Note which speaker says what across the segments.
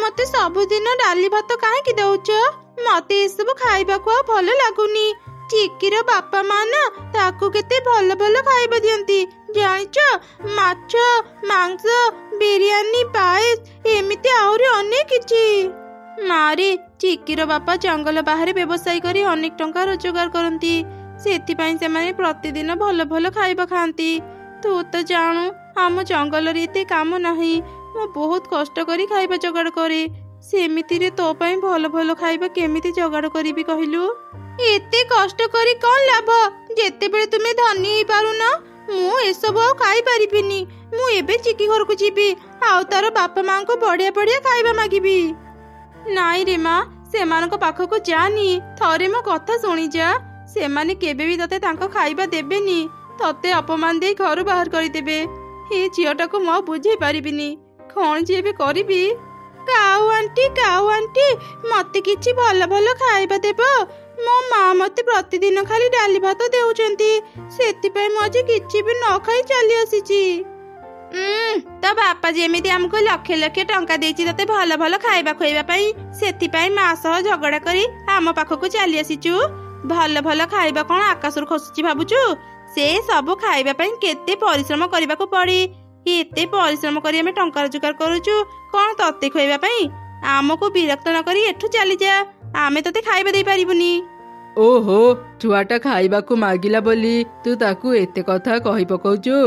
Speaker 1: मते सबुदिन डाली भात काहे दउच? मते एसबु खाइबाको भल लागुनी। चिक्कीर बापा माँ ना ताकू केते भल भल खाइबा दियंती जानिच, माछ, मांस, बिरयानी, पायस एमिति आहुरी अनेक किछि। मारे चिक्कीर बापा जंगल बाहर व्यवसाय करी अनेक टंका रोजगार करती, सेथिपाई सेमाने प्रतिदिन भल भल खाइबा खाती। तू तो जानू आम जंगल रे एते काम नाही, मु बहुत कष्ट करी खाइबा जोगाड़ करे। सेमिति रे तो पाई भल भल खाइबा केमिति जोगाड़ करिबी कहिलु? एते कष्ट करी कौन लाभ जेते बेले तुमे धनी ही पारुना? मु एसबु आ खाई परिबिनी। मु एबे चिकी घर को जीबी आउ तार बापा मां को बढ़िया बढ़िया खाइबा मागिबी। नाई रे माँ, सेमानक पाखको जानी, थरे मो कथा सुनी जा। सेमाने केबे भी तते तांको खाइबा देबेनी, तते अपमान दे घर बाहर करि देबे। हे झियोटा को मो बुझे पारिबिनी, कोन जे बे करिबी? काऊ आंटी मते किछि भल भल खाइबा देबो? मो माँ मते प्रतिदिन खाली डाली भात देउचंती, सेतिपाई मो आज किछि भी न खाई चली आसीची। तो बापा जेमिति हमको लक्ष लक्ष टंका देछि तते भल भल खाइबा खोइबा पई, सेतिपाई माँ सह झगड़ा करी आम पाखको चली आसीचु। भल भल खाइबा कोन आकाशरु खसुची भाबुचु? से सब खाइबा पई केते परिश्रम करिबाको पड़ी। एते परिश्रम करी हमें टंका रोजगार करूचु, कोन तते खोइबा पई? आमको विरक्त न करी एठु चली जा, आमे तते खाइबा देई पारिबुनी।
Speaker 2: ओहो, छुआटा खाइबाकू मागिला बोली तू ताकू एते कथा कहि पकौचु?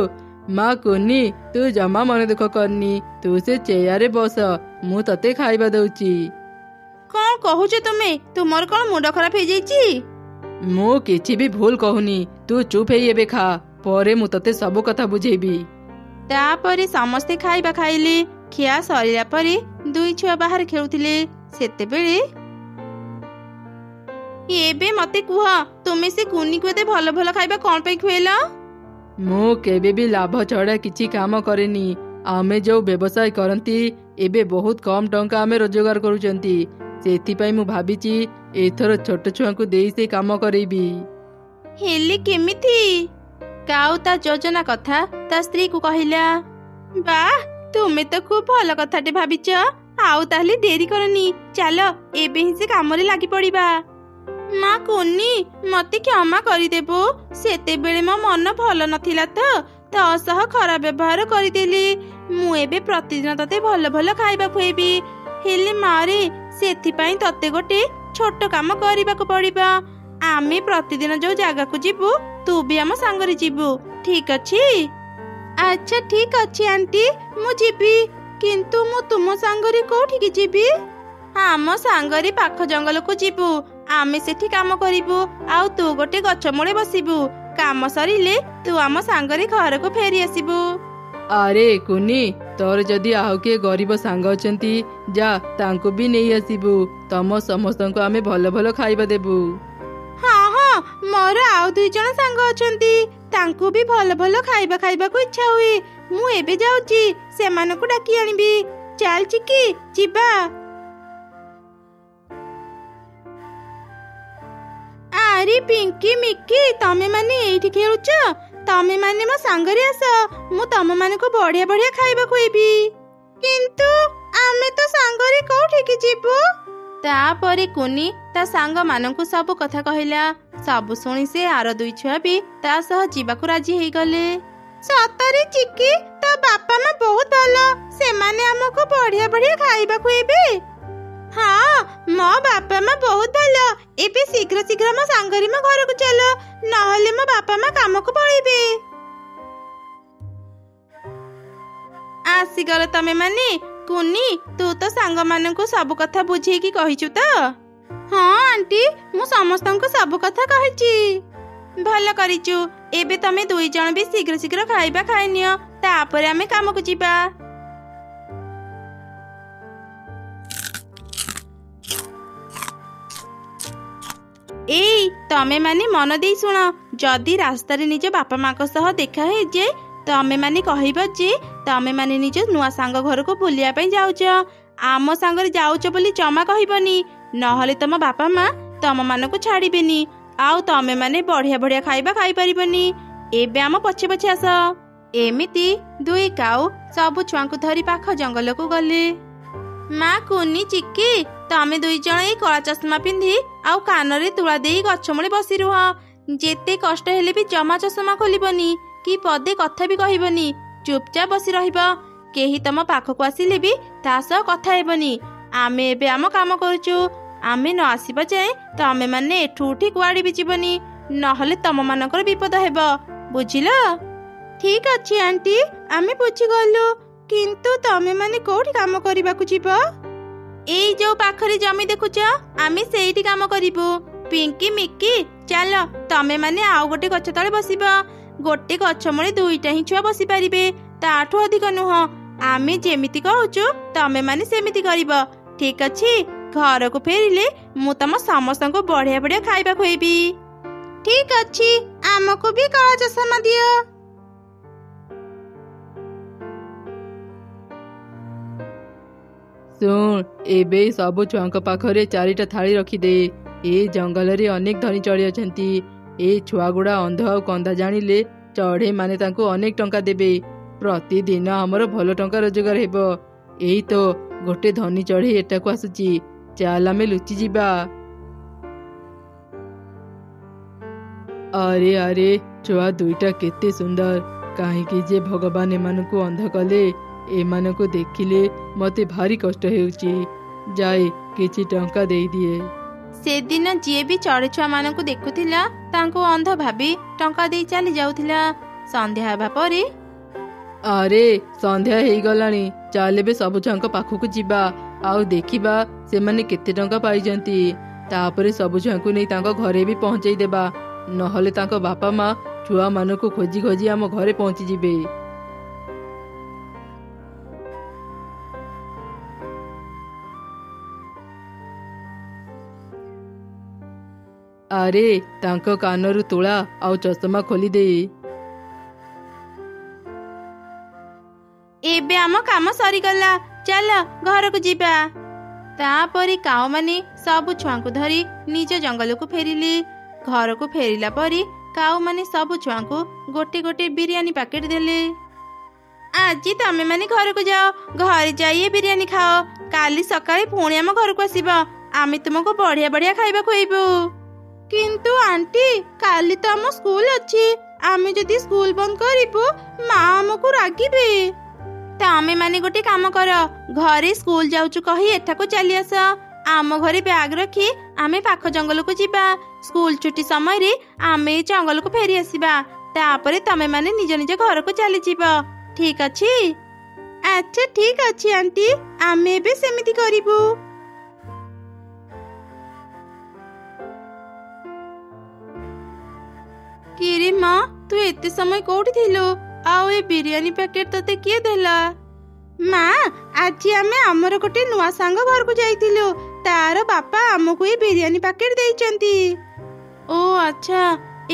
Speaker 2: माँ कुनी, तू जमा मन दुख करनी, तू से चेयारे बस, मु तते खाइबा दउची।
Speaker 1: कौन कहूच तुमे? तुमर कौन मुंड खराब हो जाइची?
Speaker 2: मु किछि भी भूल कहूनी, तू चुप हेई एबे खा, परे मु तते सब कथा बुझेबी।
Speaker 1: तापरे समस्ते खाइबा खाइले। खिया सरिला परे दुई छुआ बाहर खेलुथिले। सेतेबेले एबे मते कुह, तुमे से कुनी को एते भल भल खाइबा कोन पे खुएला?
Speaker 2: मु केबे भी लाभ छड़ा किछि काम करेनी। आमे जो व्यवसाय करंती एबे बहुत कम टंका आमे रोजगार करूचंती, सेथिपाई मु भाबिची एथर छोट छुआ को देई से काम करेबी।
Speaker 1: हेले केमिथि? काऊ ता योजना कथा ता स्त्री को कहिला। वाह, तुमे तो खूब भल कथाटे भाबिच। आउ ताहले देरी करनी, चलो एबे ही से काम रे लागी पड़िबा। माँ कुनी, मते क्षमा करिदेबो। सेते बेले मो मन भल नथिला तो सह खराब व्यवहार करिदेली। मु एबे प्रतिदिन तते भल भल खाइबा खुएबी। हेले मारे सेथिपाई तते गोटे छोट काम करिबाको पड़िबा। आमे प्रतिदिन जो जागा को जीबू, तू भी आम सांगरे जीबू, ठीक अछि? अच्छा ठीक अछि आंटी, मु जीबी, किंतु मु तुम सांगरे कोठी की जीबी? आम सांगरे पाख जंगल को जीबू, आमे सेठी काम करिबू, आउ तू गोटे गछ मूले बसिबू। काम सरिले तू आम सांगरे घर को फेरी आसीबू।
Speaker 2: अरे कुनी, तोर जदि आउ के गरीब सांग अछंती, जा तांको भी नहीं आसीबू, तम समस्तंको आमे भल भल खाइबा देबू।
Speaker 1: हाँ हाँ, मोर आउ दुई जण सांग अछंती, तांको भी भल भल खाइबा खाइबा को इच्छा हुए। मु एबे जाउची, सेमानकु डाकी आनिबी। चल चिकी, जिबा। अरे पिंकी मिक्की, तमे माने एठी खेलुच? तमे माने मो सांगरे आस, मु तम माने को बढ़िया बढ़िया खाइबा खुएबी। किंतु आमे तो सांगरे कोठी की जीबू? तापरे कुनी ता सांग मानकु सब कथा कहिला। सब सुनी से आर दुई छुआ भी ता सह जीवाकु राजी हेई गले। सतरे चिकी, ता बापा मां बहुत भलो, से माने हमको बढ़िया बढ़िया खाइबा खुएबे। हाँ, मो बापा मां बहुत भलो। एबे शीघ्र शीघ्र मो सांगरी मो घर को चलो, नहले मो बापा मां काम को पळेबे। आसी गल तमे माने? कुनी, तू तो सांग मानकु सब कथा बुझे की कहिचु तो? हाँ आंटी, मु समस्तंको सब कथा कहिची। भल करिचु। एबे तमे दुई जण भी शीघ्र शीघ्र खाइबा खाइनियो, तापरे आमे काम को जिबा। एई तमे माने मन देई सुन, जदि रास्ता रे निज बापा माँ को सह देखा हे जे तमे माने कहिबा जे तमे माने निज नुआ सांग घर को बुलिया पई जाउछ, आम सांगरे जाउछ बोली जमा कहिबनी, नहले तम बापा माँ तम मान को छाड़िबेनी, आउ तमे माने बढ़िया बढ़िया खाइबा खाई परिबनी। एबे आम पछे पछे आस। एमिति दुई काऊ सब छुआ को धरी पाख जंगल को गले। ମା କୁନି ଚିକି ତମେ ଦୁଇ ଜଣ ଏଇ କଳା ଚଷମା ପିନ୍ଧି ଆଉ କାନରେ ତୁଳା ଦେଇ ଗଛ ମୂଳେ ବସି ରୁହ। ଯେତେ କଷ୍ଟ ହେଲେ ବି ଜମା ଚଷମା ଖୋଲିବନି କି ପଦେ କଥା ବି କହିବନି। ଚୁପଚାପ ବସି ରହିବ। କେହି ତମ ପାଖକୁ ଆସିଲେ ବି ତା ସହ କଥା ହେବନି। ଆମେ ଏବେ ଆମ କାମ କରୁଛୁ। ଆମେ ନ ଆସିବା ଯାଏ ତମେ ମାନେ ଏଠୁ ଉଠି କୁଆଡେ ବି ଯିବନି, ନହେଲେ ତମ ମାନଙ୍କର ବିପଦ ହେବ। ବୁଝିଲ? ଠିକ ଅଛି ଆଣ୍ଟି, ଆମେ ବୁଝିଗଲୁ। କିନ୍ତୁ ତମେ ମାନେ କୋଉଠି କାମ କରିବାକୁ ଯିବ? ଏଇ ଯୋଉ ପାଖରେ ଜମି ଦେଖୁଛ, ଆମେ ସେଇଠି କାମ କରିବୁ। ପିଙ୍କି ମିକି ଚାଲ, ତମେ ମାନେ ଆଉ ଗୋଟେ ଗଛ ତଳେ ବସିବ। ଗୋଟେ ଗଛ ମୂଳେ ଦୁଇଟା ହିଁ ଛୁଆ ବସି ପାରିବେ, ତାଠୁ ଅଧିକ ନୁହଁ। ଆମେ ଯେମିତି କହୁଛୁ ତମେ ମାନେ ସେମିତି କରିବ। ଠିକ ଅଛି? ଘରକୁ ଫେରିଲେ ମୁଁ ତମ ସମସ୍ତଙ୍କୁ ବଢିଆ ବଢିଆ ଖାଇବା ଖୁଏଇବି। ଠିକ ଅଛି, ଆମକୁ ବି କଳା ଚଷମା ଦିଅ।
Speaker 2: ଶୁଣ, ଏବେ ସବୁ ଛୁଆଙ୍କ ପାଖରେ 4ଟା ଥାଳି ରଖିଦେ। ଏ ଜଙ୍ଗଲରେ ଅନେକ ଧନୀ ଚଢ଼େଇ ଅଛନ୍ତି। ଏ ଛୁଆଗୁଡ଼ା ଅନ୍ଧ ଆଉ କନ୍ଦା ଜାଣିଲେ ଚଢ଼େଇ ମାନେ ତାଙ୍କୁ ଅନେକ ଟଙ୍କା ଦେବେ। ପ୍ରତିଦିନ ଆମର ଭଲ ଟଙ୍କା ରୋଜଗାର ହେବ। ଏଇ ତ ଗୋଟେ ଧନୀ ଚଢ଼େଇ ଏଟାକୁ ଆସୁଛି। ଚାଲ ଆମେ ଲୁଚି ଯିବା। ଆରେ ଆରେ, ଛୁଆ ଦୁଇଟା କେତେ ସୁନ୍ଦର। କାହିଁକି ଯେ ଭଗବାନ ଏମାନଙ୍କୁ ଅନ୍ଧ କଲେ? ଏମାନଙ୍କୁ ଦେଖିଲେ ମତେ ଭାରି କଷ୍ଟ ହେଉଛି। ଯାଏ କିଛି ଟଙ୍କା ଦେଇଦିଏ।
Speaker 1: ସେଦିନ ଯିଏ ବି ଚଢ଼େଇ ଛୁଆ ମାନଙ୍କୁ ଦେଖୁଥିଲା ତାଙ୍କୁ ଅନ୍ଧ ଭାବି ଟଙ୍କା ଦେଇ ଚାଲି ଯାଉଥିଲା। ସନ୍ଧ୍ୟା ହେବା ପରେ
Speaker 2: ଆରେ ସନ୍ଧ୍ୟା ହେଇଗଲାଣି, ଚାଲ ଏବେ ସବୁ ଛୁଆଙ୍କ ପାଖକୁ ଯିବା ଆଉ ଦେଖିବା ସେମାନେ କେତେ ଟଙ୍କା ପାଇଛନ୍ତି। ତାପରେ ସବୁ ଛୁଆଙ୍କୁ ନେଇ ତାଙ୍କ ଘରେ ବି ପହଞ୍ଚେଇ ଦେବା, ନହେଲେ ତାଙ୍କ ବାପା ମା ଛୁଆମାନଙ୍କୁ ଖୋଜି ଖୋଜି ଆମ ଘରେ ପହଞ୍ଚିଯିବେ। ଆରେ ତାଙ୍କ କାନରୁ ତୁଳା ଆଉ ଚଷମା ଖୋଲିଦେ।
Speaker 1: ଏବେ ଆମ କାମ ସରିଗଲା, ଚାଲ ଘରକୁ ଯିବା। ତାପରେ କାଉମାନେ ସବୁ ଛୁଆଙ୍କୁ ଧରି ନିଜ ଜଙ୍ଗଲକୁ ଫେରିଲେ। ଘରକୁ ଫେରିଲା ପରେ କାଉମାନେ ସବୁ ଛୁଆଙ୍କୁ ଗୋଟେ ଗୋଟେ ବିରିୟାନୀ ପ୍ୟାକେଟ ଦେଲେ। ଆଜି ତମେ ମାନେ ଘରକୁ ଯାଅ, ଘରେ ଯାଇ ବିରିୟାନୀ ଖାଅ। କାଲି ସକାଳେ ପୁଣି ଆମ ଘରକୁ ଆସିବ, ଆମେ ତୁମକୁ ବଢିଆ ବଢିଆ ଖାଇବା ଖୁଆଇବୁ। କିନ୍ତୁ ଆଣ୍ଟି, କାଲି ତ ଆମ ସ୍କୁଲ ଅଛି। ଆମେ ଯଦି ସ୍କୁଲ ବନ୍ଦ କରିବୁ ମା ଆମକୁ ରାଗିବେ। ତମେ ମାନେ ଗୋଟେ କାମ କର, ଘରେ ସ୍କୁଲ ଯାଉଛୁ କହି ଏଠାକୁ ଚାଲି ଆସ। ଆମ ଘରେ ବ୍ୟାଗ ରଖି ଆମେ ପାଖ ଜଙ୍ଗଲକୁ ଯିବା। ସ୍କୁଲ ଛୁଟି ସମୟରେ ଆମେ ଏ ଜଙ୍ଗଲକୁ ଫେରି ଆସିବା। ତାପରେ ତମେ ମାନେ ନିଜ ନିଜ ଘରକୁ ଚାଲିଯିବ। ଠିକ ଅଛି? ଆଚ୍ଛା ଠିକ ଅଛି ଆଣ୍ଟି, ଆମେ ଏବେ ସେମିତି କରିବୁ। କିରେ ମା, ତୁ ଏତେ ସମୟ କୋଉଠି ଥିଲୁ? ଆଉ ଏ ବିରିୟାନୀ ପ୍ୟାକେଟ ତତେ କିଏ ଦେଲା? ମା, ଆଜି ଆମେ ଆମର ଗୋଟେ ନୂଆ ସାଙ୍ଗ ଘରକୁ ଯାଇଥିଲୁ। ତାର ବାପା ଆମକୁ ଏ ବିରିୟାନୀ ପ୍ୟାକେଟ ଦେଇଛନ୍ତି। ଓ ଆଚ୍ଛା,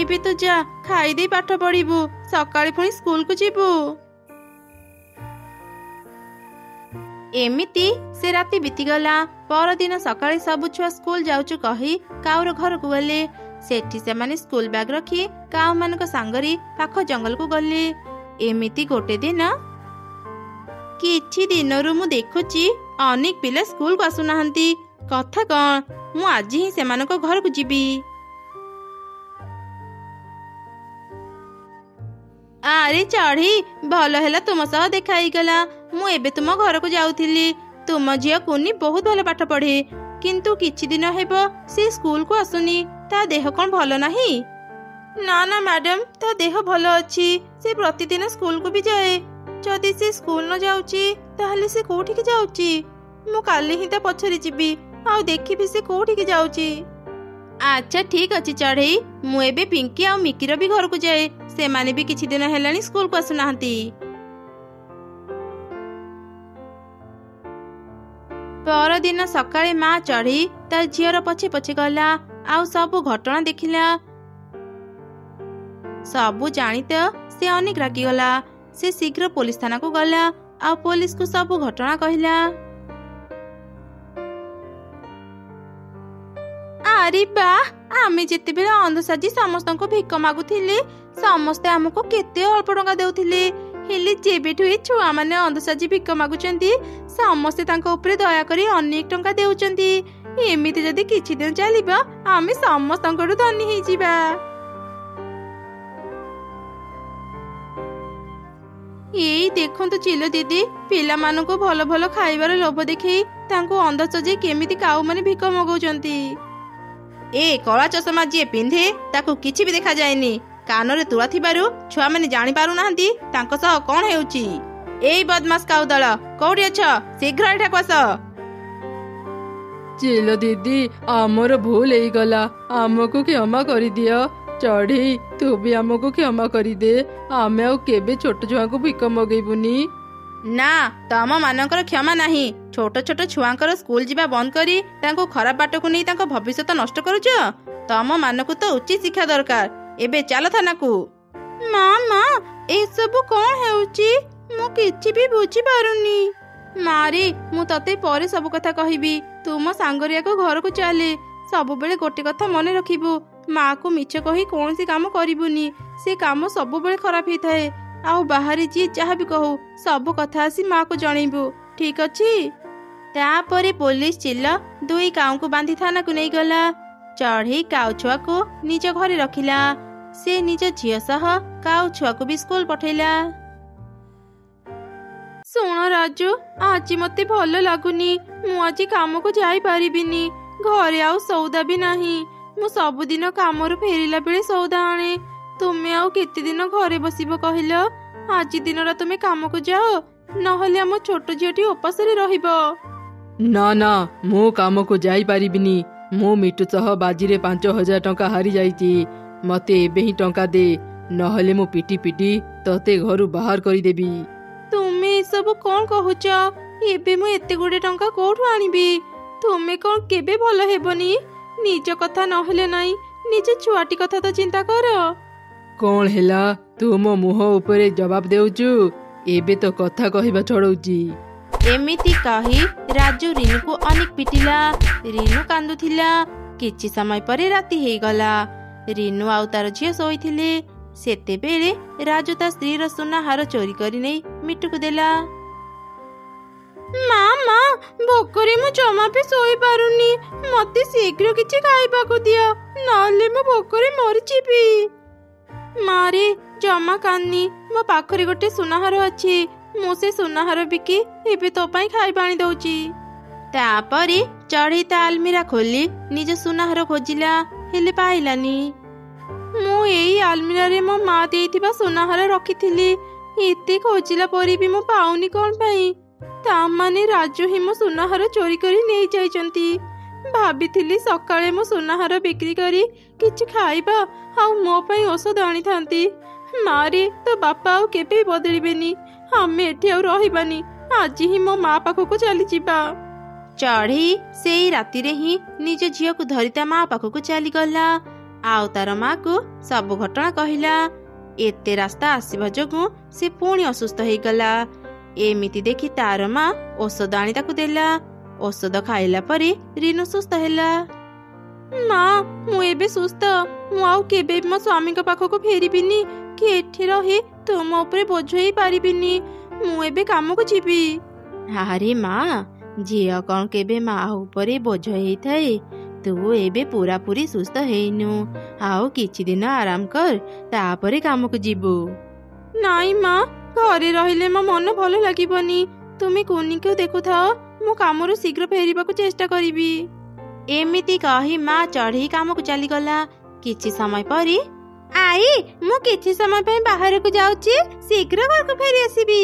Speaker 1: ଏବେ ତ ଯା ଖାଇଦେଇ ପାଠ ପଢିବୁ, ସକାଳେ ପୁଣି ସ୍କୁଲକୁ ଯିବୁ। ଏମିତି ସେ ରାତି ବିତିଗଲା। ପରଦିନ ସକାଳେ ସବୁ ଛୁଆ ସ୍କୁଲ ଯାଉଛୁ କହି କାଉର ଘରକୁ ଗଲେ। ସେଠି ସେମାନେ ସ୍କୁଲ ବ୍ୟାଗ ରଖି କାଉ ମାନଙ୍କ ସାଙ୍ଗରେ ପାଖ ଜଙ୍ଗଲକୁ ଗଲେ। ଏମିତି ଗୋଟେ ଦିନ, କିଛି ଦିନରୁ ମୁଁ ଦେଖୁଛି ଅନେକ ପିଲା ସ୍କୁଲକୁ ଆସୁନାହାନ୍ତି। କଥା କଣ? ମୁଁ ଆଜି ହିଁ ସେମାନଙ୍କ ଘରକୁ ଯିବି। ଆରେ ଚଢ଼େଇ, ଭଲ ହେଲା ତୁମ ସହ ଦେଖା ହେଇଗଲା। ମୁଁ ଏବେ ତୁମ ଘରକୁ ଯାଉଥିଲି। ତୁମ ଝିଅ କୁନି ବହୁତ ଭଲ ପାଠ ପଢେ, କିନ୍ତୁ କିଛି ଦିନ ହେବ ସେ ସ୍କୁଲକୁ ଆସୁନି। ତା ଦେହ କଣ ଭଲ ନାହିଁ? ନା ନା ମ୍ୟାଡାମ, ତା ଦେହ ଭଲ ଅଛି। ସେ ପ୍ରତିଦିନ ସ୍କୁଲକୁ ବି ଯାଏ। ଯଦି ସେ ସ୍କୁଲ ନ ଯାଉଛି ତାହେଲେ ସେ କୋଉଠିକି ଯାଉଛି? ମୁଁ କାଲି ହିଁ ତା ପଛରେ ଯିବି ଆଉ ଦେଖିବି ସେ କୋଉଠିକି ଯାଉଛି। ଆଚ୍ଛା ଠିକ ଅଛି ଚଢ଼େଇ, ମୁଁ ଏବେ ପିଙ୍କି ଆଉ ମିକିର ବି ଘରକୁ ଯାଏ। ସେମାନେ ବି କିଛି ଦିନ ହେଲାଣି ସ୍କୁଲକୁ ଆସୁନାହାନ୍ତି। ପରଦିନ ସକାଳେ ମା ଚଢ଼େଇ ତା ଝିଅର ପଛେ ପଛେ ଗଲା ଆଉ ସବୁ ଘଟଣା ଦେଖିଲା। ସବୁ ଜାଣିତ ସେ ଅନେକ ରାଗିଗଲା। ସେ ଶୀଘ୍ର ପୋଲିସ ଥାନାକୁ ଗଲା ଆଉ ପୋଲିସକୁ ସବୁ ଘଟଣା କହିଲା। ଆରେ ବାଃ, ଆମେ ଯେତେବେଳେ ଅନ୍ଧ ସାଜି ସମସ୍ତଙ୍କୁ ଭିକ ମାଗୁଥିଲେ ସମସ୍ତେ ଆମକୁ କେତେ ଅଳ୍ପ ଟଙ୍କା ଦେଉଥିଲେ। ହେଲେ ଯେବେଠୁ ଏ ଛୁଆମାନେ ଅନ୍ଧସାଜି ଭିକ ମାଗୁଛନ୍ତି ସମସ୍ତେ ତାଙ୍କ ଉପରେ ଦୟାକରି ଅନେକ ଟଙ୍କା ଦେଉଛନ୍ତି। ଏମିତି ଯଦି କିଛି ଦିନ ଚାଲିବ ଆମେ ସମସ୍ତଙ୍କଠୁ ଧନୀ ହେଇଯିବା। ଏଇ ଦେଖନ୍ତୁ ଚିଲ ଦିଦି, ପିଲାମାନଙ୍କୁ ଭଲ ଭଲ ଖାଇବାର ଲୋଭ ଦେଖେଇ ତାଙ୍କୁ ଅନ୍ଧ ସଜେଇ କେମିତି କାଉମାନେ ଭିକ ମଗଉଛନ୍ତି। ଏ କଳା ଚଷମା ଯିଏ ପିନ୍ଧେ ତାକୁ କିଛି ବି ଦେଖାଯାଏନି। କାନରେ ତୁଳା ଥିବାରୁ ଛୁଆମାନେ ଜାଣି ପାରୁନାହାନ୍ତି ତାଙ୍କ ସହ କଣ ହେଉଛି। ଏଇ ବଦମାସ କାଉ ଦଳ, କୋଉଠି ଅଛ? ଶୀଘ୍ର ଏଠାକୁ ଆସ।
Speaker 2: ଚିଲ ଦିଦି, ଆମର ଭୁଲ ହେଇଗଲା, ଆମକୁ କ୍ଷମା କରିଦିଅ। ଚଢ଼େଇ, ତୁ ବି ଆମକୁ କ୍ଷମା କରିଦେ। ଆମେ ଆଉ କେବେ ଛୋଟ ଛୁଆଙ୍କୁ ଭିକ ମଗେଇବୁନି।
Speaker 1: ନା, ତମ ମାନଙ୍କର କ୍ଷମା ନାହିଁ। ଛୋଟ ଛୋଟ ଛୁଆଙ୍କର ସ୍କୁଲ ଯିବା ବନ୍ଦ କରି ତାଙ୍କୁ ଖରାପ ବାଟକୁ ନେଇ ତାଙ୍କ ଭବିଷ୍ୟତ ନଷ୍ଟ କରୁଛ। ତମ ମାନଙ୍କୁ ତ ଉଚିତ ଶିକ୍ଷା ଦରକାର। ଏବେ ଚାଲ ଥାନାକୁ। ମା, ଏସବୁ କଣ ହେଉଛି? ମୁଁ କିଛି ବି ବୁଝିପାରୁନି। ମାରେ, ମୁଁ ତତେ ପରେ ସବୁ କଥା କହିବି। ତୁ ମୋ ସାଙ୍ଗରେ ଏକ ଘରକୁ ଚାଲେ। ସବୁବେଳେ ଗୋଟେ କଥା ମନେ ରଖିବୁ, ମାକୁ ମିଛ କହି କୌଣସି କାମ କରିବୁନି। ସେ କାମ ସବୁବେଳେ ଖରାପ ହେଇଥାଏ। ଆଉ ବାହାରେ ଯିଏ ଯାହା ବି କହୁ ସବୁ କଥା ଆସି ମାକୁ ଜଣେଇବୁ, ଠିକ ଅଛି? ତାପରେ ପୋଲିସ ଚିଲ ଦୁଇ କାଉଙ୍କୁ ବାନ୍ଧି ଥାନାକୁ ନେଇଗଲା। ଚଢ଼େଇ କାଉ ଛୁଆକୁ ନିଜ ଘରେ ରଖିଲା। ସେ ନିଜ ଝିଅ ସହ କାଉ ଛୁଆକୁ ବି ସ୍କୁଲ ପଠେଇଲା। ଶୁଣ ରାଜୁ, ଆଜି ମତେ ଭଲ ଲାଗୁନି। ମୁଁ ଆଜି କାମକୁ ଯାଇପାରିବିନି। ଘରେ ଆଉ ସଉଦା ବି ନାହିଁ। ମୁଁ ସବୁଦିନ କାମରୁ ଫେରିଲା ବେଳେ ସଉଦା ଆଣେ। ତୁମେ ଆଉ କେତେ ଦିନ ଘରେ ବସିବ କହିଲ? ଆଜି ଦିନଟା ତୁମେ କାମକୁ ଯାଅ, ନହେଲେ ଆମ ଛୋଟ ଝିଅଟି ଉପାସରେ ରହିବ।
Speaker 2: ନା ନା, ମୁଁ କାମକୁ ଯାଇପାରିବିନି। ମୁଁ ମିଟୁ ସହ ବାଜିରେ 5,000 ଟଙ୍କା ହାରି ଯାଇଛି। ମତେ ଏବେ ହିଁ ଟଙ୍କା ଦେ, ନହେଲେ ମୁଁ ପିଟି ପିଟି ତତେ ଘରୁ ବାହାର କରିଦେବି।
Speaker 1: ତୁମେ ଏସବୁ କଣ କହୁଛ? ଏବେ ମୁଁ ଏତେ ଗୁଡେ ଟଙ୍କା କୋଉଠୁ ଆଣିବି? ତୁମେ କଣ କେବେ ଭଲ ହେବନି? ନିଜ କଥା ନହେଲେ ନାଇଁ, ନିଜ ଛୁଆଟି କଥା ତ ଚିନ୍ତା କର।
Speaker 2: କଣ ହେଲା? ତୁ ମୋ ମୁହଁ ଉପରେ ଜବାବ ଦେଉଛୁ? ଏବେ ତ କଥା କହିବା ଛଡଉଛି।
Speaker 1: ଏମିତି କହି ରାଜୁ ରିନୁକୁ ଅନେକ ପିଟିଲା। ରିନୁ କାନ୍ଦୁଥିଲା। କିଛି ସମୟ ପରେ ରାତି ହେଇଗଲା। ରିନୁ ଆଉ ତାର ଝିଅ ଶୋଇଥିଲେ। ସେତେବେଳେ ରାଜୁ ତା ସ୍ତ୍ରୀର ସୁନା ହାର ଚୋରି କରି ନେଇ ମିଟୁକୁ ଦେଲା। ମା, ଭୋକରେ ମୁଁ ଜମା ବି ଶୋଇପାରୁନି। ମତେ ଶୀଘ୍ର କିଛି ଖାଇବାକୁ ଦିଅ, ନହେଲେ ମୁଁ ଭୋକରେ ମରିଯିବି। ମାରେ, ଜମା କାନ୍ଦିନି। ମୋ ପାଖରେ ଗୋଟେ ସୁନାହାର ଅଛି। ମୁଁ ସେ ସୁନାହାର ବିକି ଏବେ ତୋ ପାଇଁ ଖାଇବା ଆଣି ଦଉଛି। ତାପରେ ଚଢ଼େଇ ତା ଆଲମିରା ଖୋଲି ନିଜ ସୁନାହାର ଖୋଜିଲା, ହେଲେ ପାଇଲାନି। ମୁଁ ଏଇ ଆଲମିରାରେ ମୋ ମା ଦେଇଥିବା ସୁନାହାର ରଖିଥିଲି। ଏତେ ଖୋଜିଲା ପରେ ବି ମୁଁ ପାଉନି କଣ ପାଇଁ? ତା ମାନେ ରାଜୁ ହିଁ ମୋ ସୁନାହାର ଚୋରି କରି ନେଇ ଯାଇଛନ୍ତି। ଭାବିଥିଲି ସକାଳେ ମୁଁ ସୁନାହାର ବିକ୍ରି କରି କିଛି ଖାଇବା ଆଉ ମୋ ପାଇଁ ଔଷଧ ଆଣିଥାନ୍ତି। ମାରେ, ତୋ ବାପା ଆଉ କେବେ ବଦଳିବେନି। ଆମେ ଏଠି ଆଉ ରହିବାନି। ଆଜି ହିଁ ମୋ ମା ପାଖକୁ ଚାଲିଯିବା। ଚଢ଼େଇ ସେଇ ରାତିରେ ହିଁ ନିଜ ଝିଅକୁ ଧରି ତା ମା ପାଖକୁ ଚାଲିଗଲା। ଆଉ ତାର ମାକୁ ସବୁ ଘଟଣା କହିଲା। ଏତେ ରାସ୍ତା ଆସିବା ଯୋଗୁଁ ସେ ପୁଣି ଅସୁସ୍ଥ ହେଇଗଲା। ଏମିତି ଦେଖି ତାର ମା ଔଷଧ ଆଣି ତାକୁ ଦେଲା। ଔଷଧ ଖାଇଲା ପରେ ରିନୁ ସୁସ୍ଥ ହେଲା। ମା, ମୁଁ ଏବେ ସୁସ୍ଥ। ମୁଁ ଆଉ କେବେ ମୋ ସ୍ୱାମୀଙ୍କ ପାଖକୁ ଫେରିବିନି କି ଏଠି ରହି ତୁମ ଉପରେ ବୋଝ ହେଇ ପାରିବିନି। ମୁଁ ଏବେ କାମକୁ ଯିବି। ଆରେ ମା, ଝିଅ କଣ କେବେ ମା ଉପରେ ବୋଝ ହେଇଥାଏ? ତୁ ଏବେ ପୁରାପୁରି ସୁସ୍ଥ ହେଇନୁ। ଆଉ କିଛି ଦିନ ଆରାମ କର, ତାପରେ କାମକୁ ଯିବୁ। ନାଇଁ ମା, ଘରେ ରହିଲେ ମୋ ମନ ଭଲ ଲାଗିବନି। ତୁମେ କୁନିକୁ ଦେଖୁଥାଅ, ମୁଁ କାମରୁ ଶୀଘ୍ର ଫେରିବାକୁ ଚେଷ୍ଟା କରିବି। ଏମିତି କହି ମା ଚଢ଼େଇ କାମକୁ ଚାଲିଗଲା। କିଛି ସମୟ ପରେ, ଆଇ, ମୁଁ କିଛି ସମୟ ପାଇଁ ବାହାରକୁ ଯାଉଛି, ଶୀଘ୍ର ଘରକୁ ଫେରି ଆସିବି।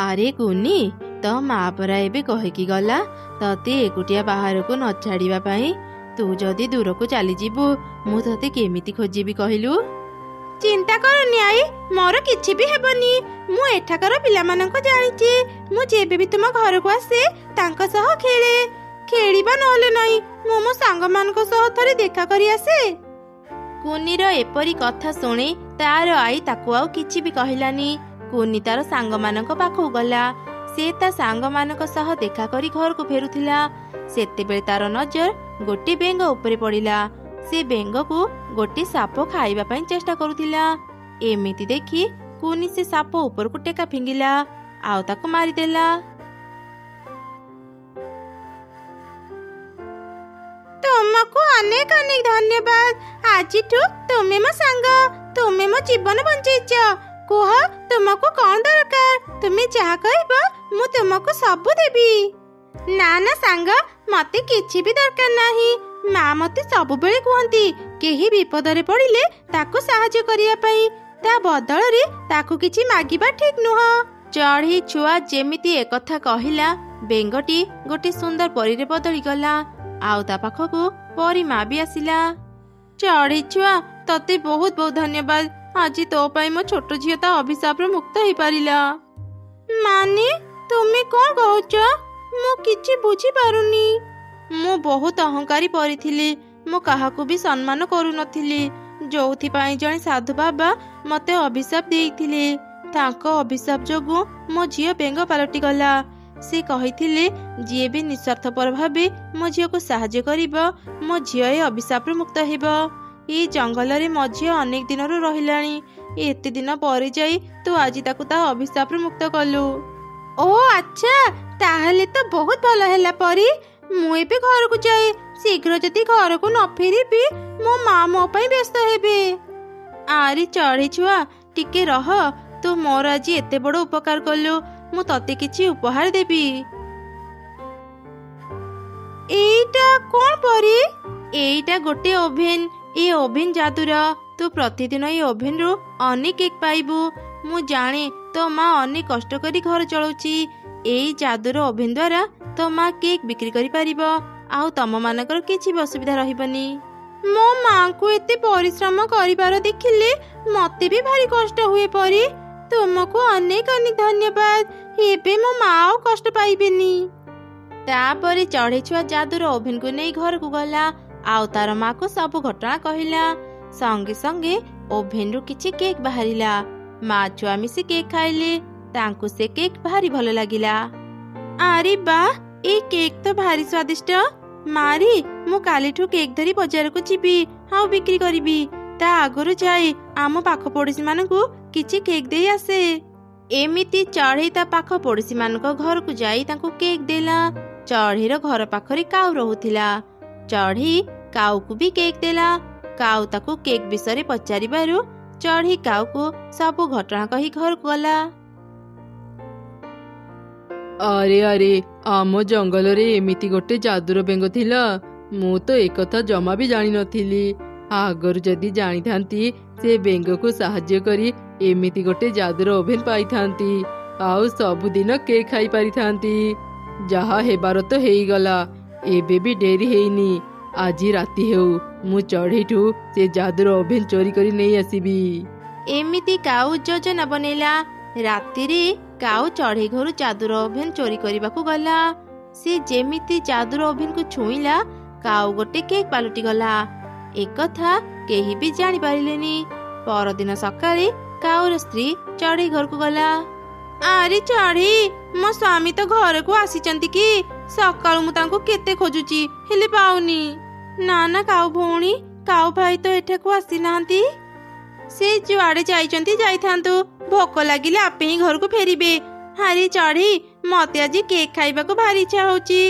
Speaker 1: ଆରେ କୁନି, ତୋ ମା ପରା ଏବେ କହିକି ଗଲା ତତେ ଏକୁଟିଆ ବାହାରକୁ ନ ଛାଡିବା ପାଇଁ। ତୁ ଯଦି ଦୂରକୁ ଚାଲିଯିବୁ, ମୁଁ ତତେ କେମିତି ଖୋଜିବି କହିଲୁ? ଚିନ୍ତା କରନି ଆଇ, ମୋର କିଛି ବି ହେବନି। ମୁଁ ଏଠାକାର ପିଲାମାନଙ୍କୁ ଜାଣିଛି। ମୁଁ ଯେବେ ବି ତୁମ ଘରକୁ ଆସେ ତାଙ୍କ ସହ ଖେଳେ। ଖେଳିବା ନହେଲେ ନାହିଁ, ମୁଁ ମୋ ସାଙ୍ଗମାନଙ୍କ ସହ ଥରେ ଦେଖା କରି ଆସେ। କୁନିର ଏପରି କଥା ଶୁଣି ତାର ଆଇ ତାକୁ ଆଉ କିଛି ବି କହିଲାନି। କୁନି ତାର ସାଙ୍ଗମାନଙ୍କ ପାଖକୁ ଗଲା। ସେ ତା ସାଙ୍ଗମାନଙ୍କ ସହ ଦେଖା କରି ଘରକୁ ଫେରୁଥିଲା। ସେତେବେଳେ ତାର ନଜର ଗୋଟେ ବେଙ୍ଗ ଉପରେ ପଡ଼ିଲା। ସେ ବେଙ୍ଗକୁ ଗୋଟେ ସାପ ଖାଇବା ପାଇଁ ଚେଷ୍ଟା କରୁଥିଲା। ଏମିତି ଦେଖି କୁନି ସେ ସାପ ଉପରକୁ ଟେକା ଫିଙ୍ଗିଲା ଆଉ ତାକୁ ମାରିଦେଲା। ତୁମକୁ ଅନେକ ଅନେକ ଧନ୍ୟବାଦ। ଆଜିଠୁ ତୁମେ ମୋ ସାଙ୍ଗ, ତୁମେ ମୋ ଜୀବନ ବଞ୍ଚେଇଛ। କୁହ ତୁମକୁ କଣ ଦରକାର? ତୁମେ ଯାହା କହିବ ମୁଁ ତୁମକୁ ସବୁ ଦେବି। ନା ନା ସାଙ୍ଗ, ମତେ କିଛି ବି ଦରକାର ନାହିଁ। ମା ମତେ ସବୁବେଳେ କୁହନ୍ତି କେହି ବିପଦରେ ପଡ଼ିଲେ ତାକୁ ସାହାଯ୍ୟ କରିବା ପାଇଁ, ତା ବଦଳରେ ତାକୁ କିଛି ମାଗିବା ଠିକ ନୁହଁ। ଚଢ଼େଇ ଛୁଆ ଯେମିତି ଏକଥା କହିଲା, ବେଙ୍ଗଟି ଗୋଟେ ସୁନ୍ଦର ପରୀରେ ବଦଳିଗଲା ଆଉ ତା ପାଖକୁ ପରୀ ମା ବି ଆସିଲା। ଚଢ଼େଇ ଛୁଆ ତତେ ବହୁତ ବହୁତ ଧନ୍ୟବାଦ। ଆଜି ତୋ ପାଇଁ ମୋ ଛୋଟ ଝିଅ ତା ଅଭିଶାପରୁ ମୁକ୍ତ ହେଇପାରିଲା। ମାନେ ତୁମେ କଣ କହୁଛ? ମୁଁ କିଛି ବୁଝିପାରୁନି। ମୁଁ ବହୁତ ଅହଙ୍କାରୀ ପରିଥିଲି। ମୁଁ କାହାକୁ ବି ସମ୍ମାନ କରୁନଥିଲି, ଯୋଉଥିପାଇଁ ଜଣେ ସାଧୁ ବାବା ମତେ ଅଭିଶାପ ଦେଇଥିଲେ। ତାଙ୍କ ଅଭିଶାପ ଯୋଗୁଁ ମୋ ଝିଅ ବେଙ୍ଗ ପାଲଟିଗଲା। ସେ କହିଥିଲେ ଯିଏ ବି ନିଃସ୍ୱାର୍ଥପର ଭାବେ ମୋ ଝିଅକୁ ସାହାଯ୍ୟ କରିବ, ମୋ ଝିଅ ଏ ଅଭିଶାପରୁ ମୁକ୍ତ ହେବ। ଏଇ ଜଙ୍ଗଲରେ ମୋ ଝିଅ ଅନେକ ଦିନରୁ ରହିଲାଣି। ଏତେ ଦିନ ପରେ ଯାଇ ତୁ ଆଜି ତାକୁ ତା ଅଭିଶାପରୁ ମୁକ୍ତ କଲୁ। ଓ ଆଚ୍ଛା, ତାହେଲେ ତ ବହୁତ ଭଲ ହେଲା ପରୀ। ମୁଁ ଏବେ ଘରକୁ ଯାଏ। ଶୀଘ୍ର ଯଦି ଘରକୁ ନ ଫେରିବି ମୋ ମା ମୋ ପାଇଁ ବ୍ୟସ୍ତ ହେବେ। ଆରେ ଚଢ଼େଇ ଛୁଆ ଟିକେ ରହ, ତୁ ମୋର ଆଜି ଏତେ ବଡ଼ ଉପକାର କଲୁ, ମୁଁ ତତେ କିଛି ଉପହାର ଦେବି। ଏଇଟା କଣ ପରୀ? ଏଇଟା ଗୋଟେ ଓଭେନ୍। ଏ ଓଭେନ୍ ଯାଦୁର। ତୁ ପ୍ରତିଦିନ এই ଓଭେନ୍ରୁ ଅନେକ କେକ୍ ପାଇବୁ। ମୁଁ ଜାଣେ ତୋ ମା ଅନେକ କଷ୍ଟ କରି ଘର ଚଳଉଛି। ଏଇ ଯାଦୁର ଓଭେନ୍ ଦ୍ୱାରା ତୋ ମା କେକ୍ ବିକ୍ରି କରିପାରିବ ଆଉ ତମମାନଙ୍କର କିଛି ବି ଅସୁବିଧା ରହିବନି। ମୋ ମାଙ୍କୁ ଏତେ ପରିଶ୍ରମ କରିବାର ଦେଖିଲେ ମତେ ବି ଭାରି କଷ୍ଟ ହୁଏ ପରୀ। ତୁମକୁ ଅନେକ ଅନେକ ଧନ୍ୟବାଦ। ଏବେ ମୋ ମା ଆଉ କଷ୍ଟ ପାଇବେନି। ତାପରେ ଚଢ଼େଇ ଛୁଆ ଯାଦୁର ଓଭେନ୍କୁ ନେଇ ଘରକୁ ଗଲା ଆଉ ତାର ମାକୁ ସବୁ ଘଟଣା କହିଲା। ସଙ୍ଗେ ସଙ୍ଗେ ଓଭେନ୍ରୁ କିଛି କେକ୍ ବାହାରିଲା। ମା ଛୁଆ ମିଶି କେକ୍ ଖାଇଲେ। ତାଙ୍କୁ ସେ କେକ୍ ଭାରି ଭଲ ଲାଗିଲା। ଆରେ ବା, ଏଇ କେକ୍ ତ ଭାରି ସ୍ୱାଦିଷ୍ଟ। ମାରି, ମୁଁ କାଲିଠୁ କେକ୍ ଧରି ବଜାରକୁ ଯିବି ଆଉ ବିକ୍ରି କରିବି। ତା ଆଗରୁ ଯାଇ ଆମ ପାଖ ପଡୋଶୀ ମାନଙ୍କୁ କିଛି କେକ୍ ଦେଇ ଆସେ। ଏମିତି ଚଢ଼େଇ ତା ପାଖ ପଡୋଶୀ ମାନଙ୍କ ଘରକୁ ଯାଇ ତାଙ୍କୁ କେକ୍ ଦେଲା। ଚଢ଼େଇର ଘର ପାଖରେ କାଉ ରହୁଥିଲା। ଚଢ଼େଇ କାଉକୁ ବି କେକ୍ ଦେଲା। କାଉ ତାକୁ କେକ୍ ବିଷୟରେ ପଚାରିବାରୁ ଚଢ଼େଇ କାଉକୁ ସବୁ ଘଟଣା କହି ଘରକୁ ଗଲା।
Speaker 2: ଆରେ ଆରେ, ଆମ ଜଙ୍ଗଲରେ ଏମିତି ଗୋଟେ ଯାଦୁର ବେଙ୍ଗ ଥିଲା। ମୁଁ ତ ଏକଥା ଜମା ବି ଜାଣିନଥିଲି। ଆଗରୁ ଯଦି ଜାଣିଥାନ୍ତି ସେ ବେଙ୍ଗକୁ ସାହାଯ୍ୟ କରି ଏମିତି ଗୋଟେ ଯାଦୁର ଓଭେନ୍ ପାଇଥାନ୍ତି ଆଉ ସବୁଦିନ କେକ୍ ଖାଇ ପାରିଥାନ୍ତି। ଯାହା ହେବାର ତ ହେଇଗଲା, ଏବେ ବି ଡେରି ହେଇନି। ଆଜି ରାତି ହେଉ, ମୁଁ ଚଢ଼େଇଠୁ ସେ ଯାଦୁର ଓଭେନ୍ ଚୋରି କରି ନେଇ ଆସିବି।
Speaker 1: ଏମିତି କାଉ ଯୋଜନା ବନେଇଲା। ରାତିରେ କାଉ ଚଢ଼େଇ ଘରୁ ଯାଦୁର ଓଭେନ୍ ଚୋରି କରିବାକୁ ଗଲା। ସେ ଯେମିତି ଯାଦୁର ଓଭେନ୍କୁ ଛୁଇଁଲା, କାଉ ଗୋଟେ କେକ୍ ପାଲଟି ଗଲା। ଏକଥା କେହି ବି ଜାଣିପାରିଲେନି। ପରଦିନ ସକାଳେ କାଉର ସ୍ତ୍ରୀ ଚଢ଼େଇ ଘରକୁ ଗଲା। ଆରେ ଚଢ଼େଇ, ମୋ ସ୍ୱାମୀ ତ ଘରକୁ ଆସିଛନ୍ତି କି? ସକାଳୁ ମୁଁ ତାଙ୍କୁ କେତେ ଖୋଜୁଛି ହେଲେ ପାଉନି। ନା ନା କାଉ ଭଉଣୀ, କାଉ ଭାଇ ତ ଏଠାକୁ ଆସିନାହାନ୍ତି। ସେ ଯୁଆଡେ ଯାଇଛନ୍ତି ଯାଇଥାନ୍ତୁ, ଭୋକ ଲାଗିଲେ ଆପେ ହିଁ ଘରକୁ ଫେରିବେ। ଆରେ ଚଢ଼େଇ, ମତେ ଆଜି କେକ୍ ଖାଇବାକୁ ଭାରି ଇଚ୍ଛା ହଉଛି।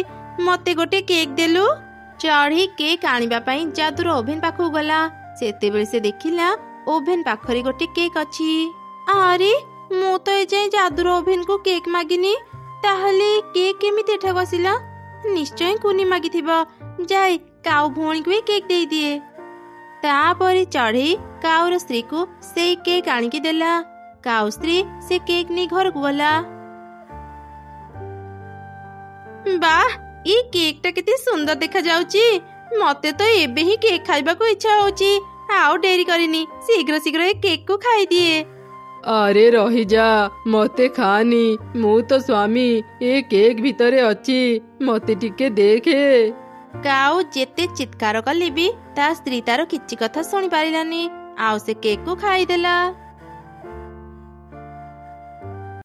Speaker 1: ମତେ ଗୋଟେ କେକ୍ ଦେଲୁ। ଚଢ଼େଇ କେକ୍ ଆଣିବା ପାଇଁ ଯାଦୁର ଓଭେନ୍ ପାଖକୁ ଗଲା। ସେତେବେଳେ ସେ ଦେଖିଲା ଓଭେନ୍ ପାଖରେ ଗୋଟେ କେକ୍ ଅଛି। ଆରେ, ମୁଁ ତ ଏଯାଏଁ ଯାଦୁର ଓଭେନ୍କୁ କେକ୍ ମାଗିନି। ତାହେଲେ କେକ୍ କେମିତି ଏଠାକୁ ଆସିଲା? ନିଶ୍ଚୟ କୁନି ମାଗିଥିବ। ଯାଏ କାଉ ଭଉଣୀକୁ ଏ କେକ୍ ଦେଇଦିଏ। ତାପରେ ଚଢ଼େଇ କାଉର ସ୍ତ୍ରୀକୁ ସେଇ କେକ୍ ଆଣିକି ଦେଲା। କାଉ ସ୍ତ୍ରୀ ସେ କେକ୍ ନେଇ ଘରକୁ ଗଲା। ବାଃ, ଏଇ କେକ୍ ଟା କେତେ ସୁନ୍ଦର ଦେଖାଯାଉଛି। ମତେ ତ ଏବେ ହିଁ କେକ୍ ଖାଇବାକୁ ଇଚ୍ଛା ହଉଛି। ଆଉ ଡେରି କରିନି, ଶୀଘ୍ର ଶୀଘ୍ର ଏ କେକ୍ କୁ ଖାଇଦିଏ।
Speaker 2: ଆରେ ରହିଯା, ମତେ ଖାନି। ମୁଁ ତ ସ୍ୱାମୀ ଏ କେକ୍ ଭିତରେ ଅଛି, ମତେ ଟିକେ ଦେଖେ।
Speaker 1: କାଉ ଯେତେ ଚିତ୍କାର କଲେ ବି ତା ସ୍ତ୍ରୀ ତାର କିଛି କଥା ଶୁଣି ପାରିଲାନି ଆଉ ସେ କେକ୍ କୁ ଖାଇଦେଲା।